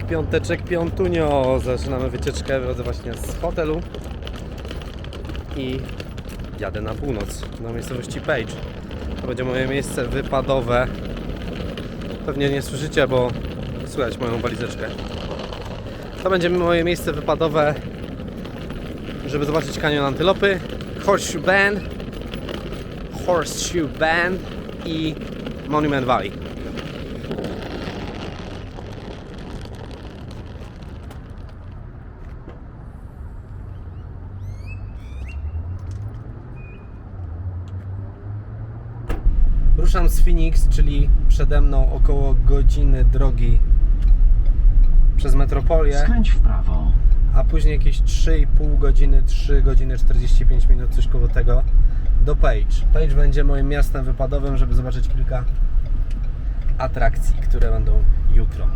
Piąteczek, piątunio. Zaczynamy wycieczkę, wychodzę właśnie z hotelu i jadę na północ, do miejscowości Page. To będzie moje miejsce wypadowe. Pewnie nie słyszycie, bo słychać moją walizeczkę. To będzie moje miejsce wypadowe, żeby zobaczyć kanion Antylopy, Horseshoe Bend i Monument Valley. Ruszam z Phoenix, czyli przede mną około godziny drogi przez metropolię. Skręć w prawo. A później jakieś 3,5 godziny, 3 godziny 45 minut, coś koło tego, do Page. Page będzie moim miastem wypadowym, żeby zobaczyć kilka atrakcji, które będą jutro.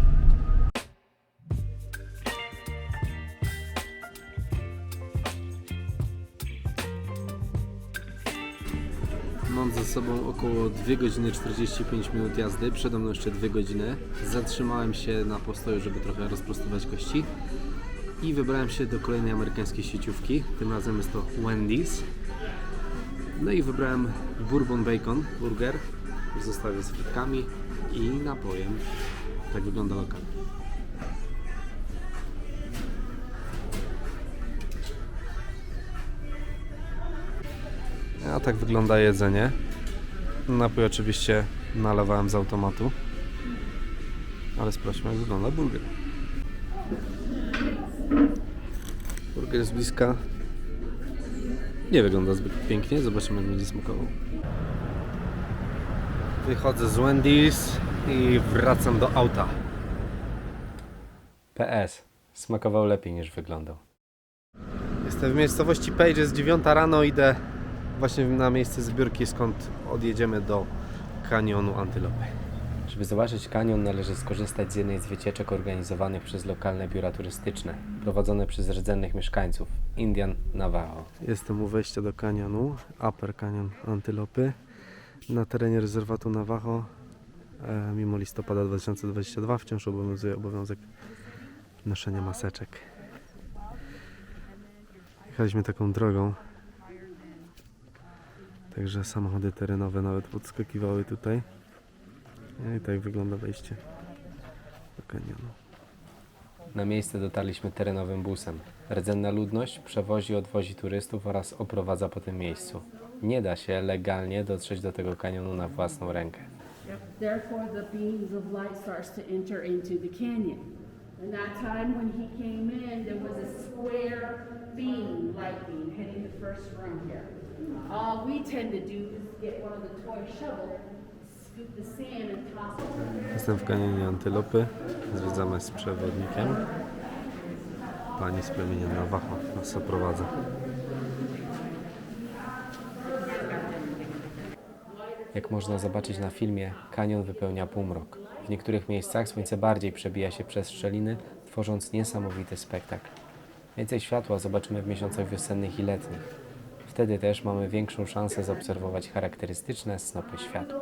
Mam za sobą około 2 godziny 45 minut jazdy, przede mną jeszcze 2 godziny. Zatrzymałem się na postoju, żeby trochę rozprostować kości i wybrałem się do kolejnej amerykańskiej sieciówki. Tym razem jest to Wendy's. No i wybrałem Bourbon Bacon Burger w zestawie z frytkami i napojem. Tak wygląda lokal. A tak wygląda jedzenie. Napój oczywiście nalewałem z automatu. Ale sprawdźmy, jak wygląda burger. Burger z bliska nie wygląda zbyt pięknie. Zobaczymy, jak będzie smakował. Wychodzę z Wendy's i wracam do auta. PS. Smakował lepiej niż wyglądał. Jestem w miejscowości Page, jest 9 rano, idę właśnie na miejsce zbiórki, skąd odjedziemy do kanionu Antylopy. Żeby zobaczyć kanion, należy skorzystać z jednej z wycieczek organizowanych przez lokalne biura turystyczne, prowadzone przez rdzennych mieszkańców Indian Navajo. Jestem u wejścia do kanionu, Upper Canyon Antylopy, na terenie rezerwatu Navajo. Mimo listopada 2022 wciąż obowiązuje obowiązek noszenia maseczek. Jechaliśmy taką drogą, także samochody terenowe nawet podskakiwały tutaj. I tak wygląda wejście do kanionu. Na miejsce dotarliśmy terenowym busem. Rdzenna ludność przewozi i odwozi turystów oraz oprowadza po tym miejscu. Nie da się legalnie dotrzeć do tego kanionu na własną rękę. Therefore, the beams of light starts to enter into the canyon. And that time when he came in, there was a square beam, light beam, hitting the first room here. All we tend to do is get one of the toy shovels, scoop the sand and toss it. Jestem w kanionie Antylopy. Zwiedzamy z przewodnikiem. Pani z plemienia Navajo nas oprowadza. Jak można zobaczyć na filmie, kanion wypełnia półmrok. W niektórych miejscach słońce bardziej przebija się przez szczeliny, tworząc niesamowity spektakl. Więcej światła zobaczymy w miesiącach wiosennych i letnich. Wtedy też mamy większą szansę zaobserwować charakterystyczne snopy światła.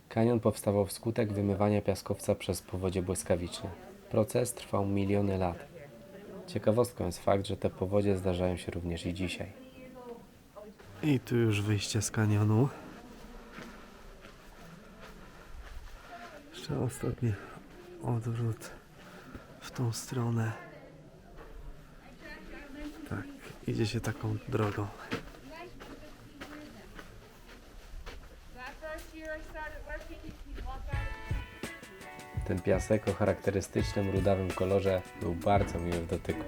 Kanion powstawał wskutek wymywania piaskowca przez powodzie błyskawiczne. Proces trwał miliony lat. Ciekawostką jest fakt, że te powodzie zdarzają się również i dzisiaj. I tu już wyjście z kanionu. Jeszcze ostatni odwrót w tą stronę. Tak, idzie się taką drogą. Ten piasek o charakterystycznym rudawym kolorze był bardzo miły w dotyku.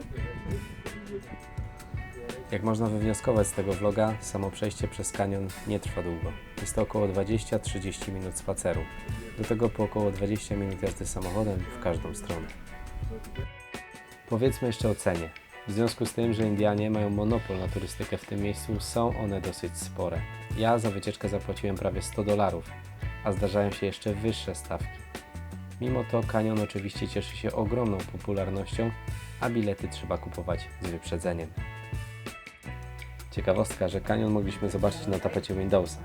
Jak można wywnioskować z tego vloga, samo przejście przez kanion nie trwa długo. Jest to około 20-30 minut spaceru. Do tego po około 20 minut jazdy samochodem w każdą stronę. Powiedzmy jeszcze o cenie. W związku z tym, że Indianie mają monopol na turystykę w tym miejscu, są one dosyć spore. Ja za wycieczkę zapłaciłem prawie $100, a zdarzają się jeszcze wyższe stawki. Mimo to kanion oczywiście cieszy się ogromną popularnością, a bilety trzeba kupować z wyprzedzeniem. Ciekawostka, że kanion mogliśmy zobaczyć na tapecie Windowsa.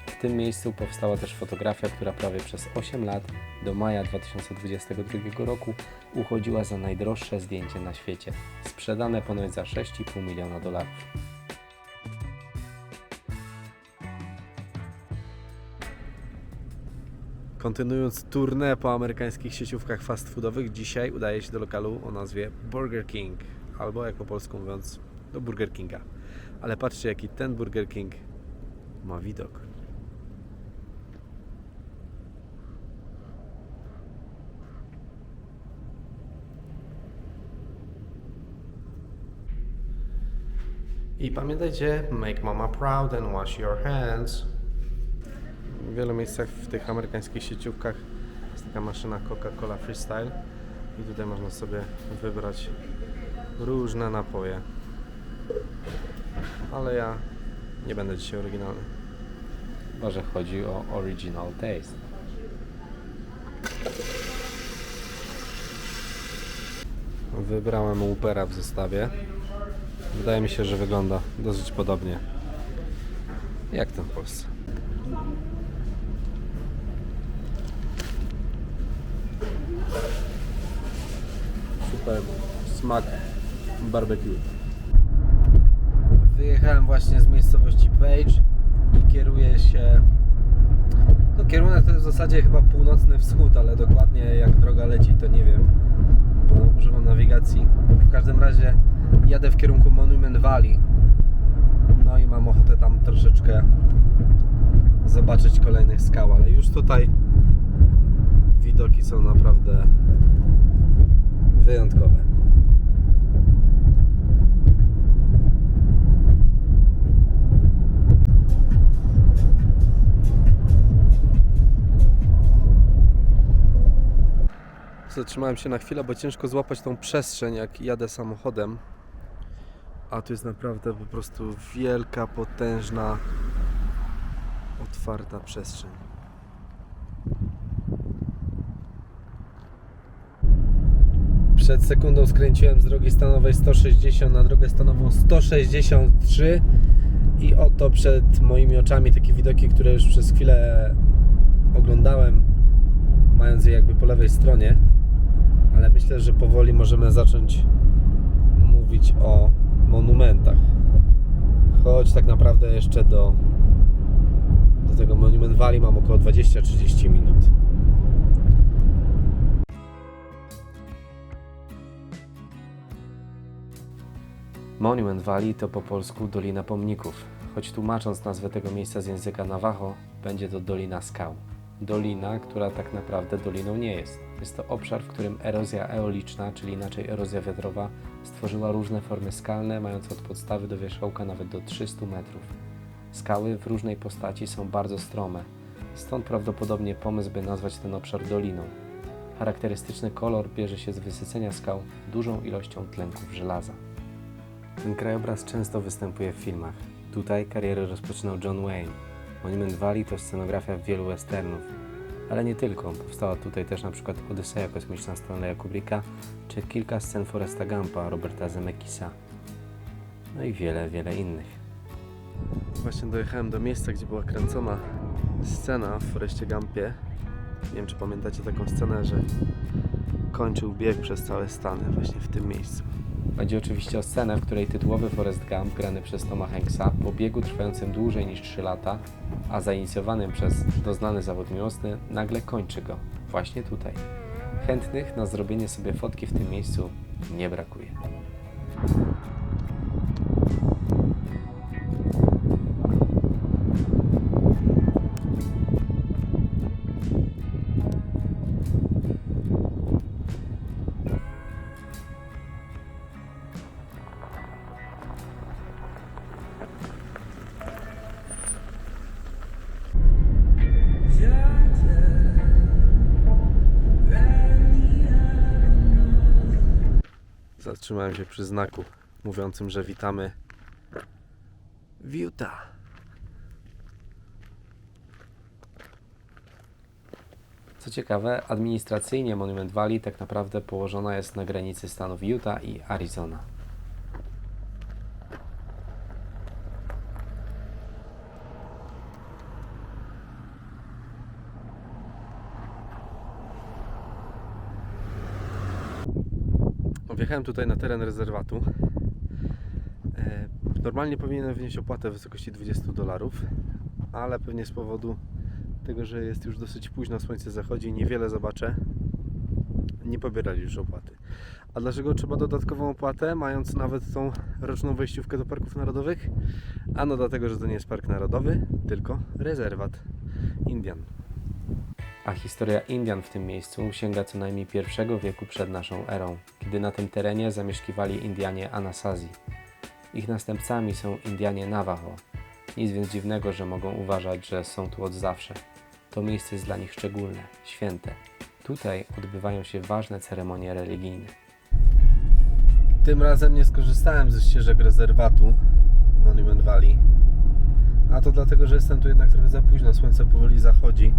W tym miejscu powstała też fotografia, która prawie przez 8 lat do maja 2022 roku uchodziła za najdroższe zdjęcie na świecie, sprzedane ponoć za $6,5 miliona. Kontynuując tournée po amerykańskich sieciówkach fast foodowych, dzisiaj udaje się do lokalu o nazwie Burger King, albo jak po polsku mówiąc, do Burger Kinga. Ale patrzcie, jaki ten Burger King ma widok. I pamiętajcie, make mama proud and wash your hands. W wielu miejscach w tych amerykańskich sieciówkach jest taka maszyna Coca-Cola Freestyle i tutaj można sobie wybrać różne napoje. Ale ja nie będę dzisiaj oryginalny. Chyba że chodzi o original taste. Wybrałem Whoopera w zestawie. Wydaje mi się, że wygląda dosyć podobnie jak ten w Polsce. Super smak barbecue. Wyjechałem właśnie z miejscowości Page i kieruję się... No kierunek to jest w zasadzie chyba północny wschód, ale dokładnie jak droga leci to nie wiem, bo używam nawigacji. W każdym razie jadę w kierunku Monument Valley. No i mam ochotę tam troszeczkę zobaczyć kolejnych skał, ale już tutaj widoki są naprawdę wyjątkowe. Zatrzymałem się na chwilę, bo ciężko złapać tą przestrzeń, jak jadę samochodem. A tu jest naprawdę po prostu wielka, potężna, otwarta przestrzeń. Przed sekundą skręciłem z drogi stanowej 160 na drogę stanową 163 i oto przed moimi oczami takie widoki, które już przez chwilę oglądałem, mając je jakby po lewej stronie, ale myślę, że powoli możemy zacząć mówić o monumentach. Choć tak naprawdę jeszcze do tego Monument Valley mam około 20-30 minut. Monument Valley to po polsku Dolina Pomników, choć tłumacząc nazwę tego miejsca z języka Navajo, będzie to Dolina Skał. Dolina, która tak naprawdę doliną nie jest. Jest to obszar, w którym erozja eoliczna, czyli inaczej erozja wiatrowa, stworzyła różne formy skalne, mając od podstawy do wierzchołka nawet do 300 metrów. Skały w różnej postaci są bardzo strome, stąd prawdopodobnie pomysł, by nazwać ten obszar doliną. Charakterystyczny kolor bierze się z wysycenia skał dużą ilością tlenków żelaza. Ten krajobraz często występuje w filmach. Tutaj karierę rozpoczynał John Wayne. Monument Valley to scenografia wielu westernów, ale nie tylko. Powstała tutaj też na przykład Odyseja kosmiczna Stanleya Kubricka, czy kilka scen Foresta Gumpa Roberta Zemeckisa. No i wiele, wiele innych. Właśnie dojechałem do miejsca, gdzie była kręcona scena w Forestie Gumpie. Nie wiem, czy pamiętacie taką scenę, że kończył bieg przez całe Stany właśnie w tym miejscu. Chodzi oczywiście o scenę, w której tytułowy Forrest Gump, grany przez Toma Hanksa, po biegu trwającym dłużej niż 3 lata, a zainicjowanym przez doznany zawód miłosny, nagle kończy go. Właśnie tutaj. Chętnych na zrobienie sobie fotki w tym miejscu nie brakuje. Zatrzymałem się przy znaku mówiącym, że witamy w Utah. Co ciekawe, administracyjnie Monument Valley tak naprawdę położona jest na granicy stanów Utah i Arizona. Wjechałem tutaj na teren rezerwatu. Normalnie powinienem wnieść opłatę w wysokości $20, ale pewnie z powodu tego, że jest już dosyć późno, słońce zachodzi i niewiele zobaczę, nie pobierali już opłaty. A dlaczego trzeba dodatkową opłatę, mając nawet tą roczną wejściówkę do parków narodowych? Ano dlatego, że to nie jest park narodowy, tylko rezerwat Indian. A historia Indian w tym miejscu sięga co najmniej I wieku przed naszą erą, kiedy na tym terenie zamieszkiwali Indianie Anasazi. Ich następcami są Indianie Navajo. Nic więc dziwnego, że mogą uważać, że są tu od zawsze. To miejsce jest dla nich szczególne, święte. Tutaj odbywają się ważne ceremonie religijne. Tym razem nie skorzystałem ze ścieżek rezerwatu Monument Valley. A to dlatego, że jestem tu jednak trochę za późno, słońce powoli zachodzi.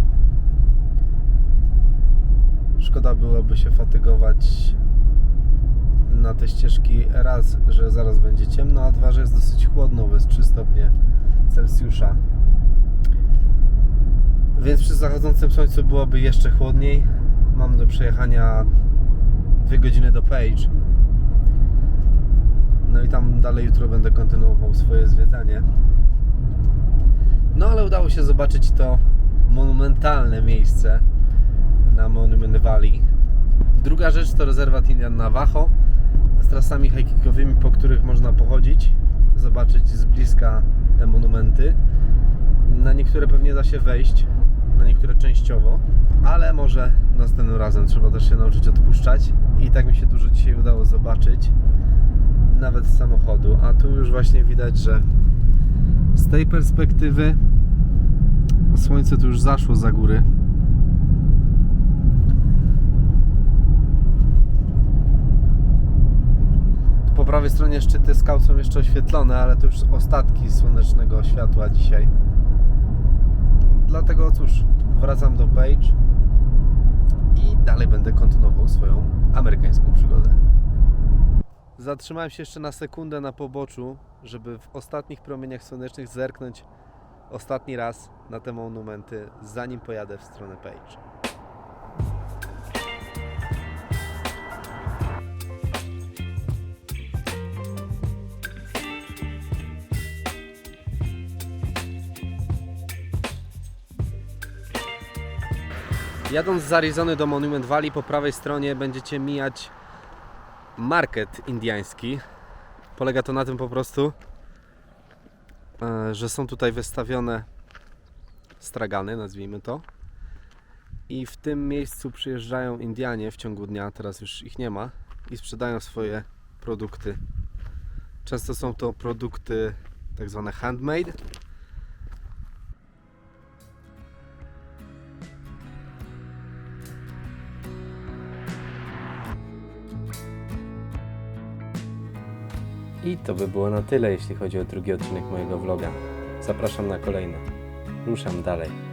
Szkoda byłoby się fatygować na te ścieżki, raz, że zaraz będzie ciemno, a dwa, że jest dosyć chłodno, bo jest 3 stopnie Celsjusza. Więc przy zachodzącym słońcu byłoby jeszcze chłodniej. Mam do przejechania 2 godziny do Page. No i tam dalej jutro będę kontynuował swoje zwiedzanie. No ale udało się zobaczyć to monumentalne miejsce na Monument Valley. Druga rzecz to rezerwat Indian Navajo z trasami hikingowymi, po których można pochodzić, zobaczyć z bliska te monumenty. Na niektóre pewnie da się wejść, na niektóre częściowo, ale może następnym razem trzeba też się nauczyć odpuszczać. I tak mi się dużo dzisiaj udało zobaczyć, nawet z samochodu. A tu już właśnie widać, że z tej perspektywy słońce tu już zaszło za góry. Po prawej stronie szczyty skał są jeszcze oświetlone, ale to już ostatki słonecznego światła dzisiaj. Dlatego cóż, wracam do Page i dalej będę kontynuował swoją amerykańską przygodę. Zatrzymałem się jeszcze na sekundę na poboczu, żeby w ostatnich promieniach słonecznych zerknąć ostatni raz na te monumenty, zanim pojadę w stronę Page. Jadąc z Arizony do Monument Valley, po prawej stronie będziecie mijać market indyjski. Polega to na tym po prostu, że są tutaj wystawione stragany, nazwijmy to. I w tym miejscu przyjeżdżają Indianie w ciągu dnia, teraz już ich nie ma, i sprzedają swoje produkty. Często są to produkty tak zwane handmade. I to by było na tyle, jeśli chodzi o drugi odcinek mojego vloga. Zapraszam na kolejny. Ruszam dalej.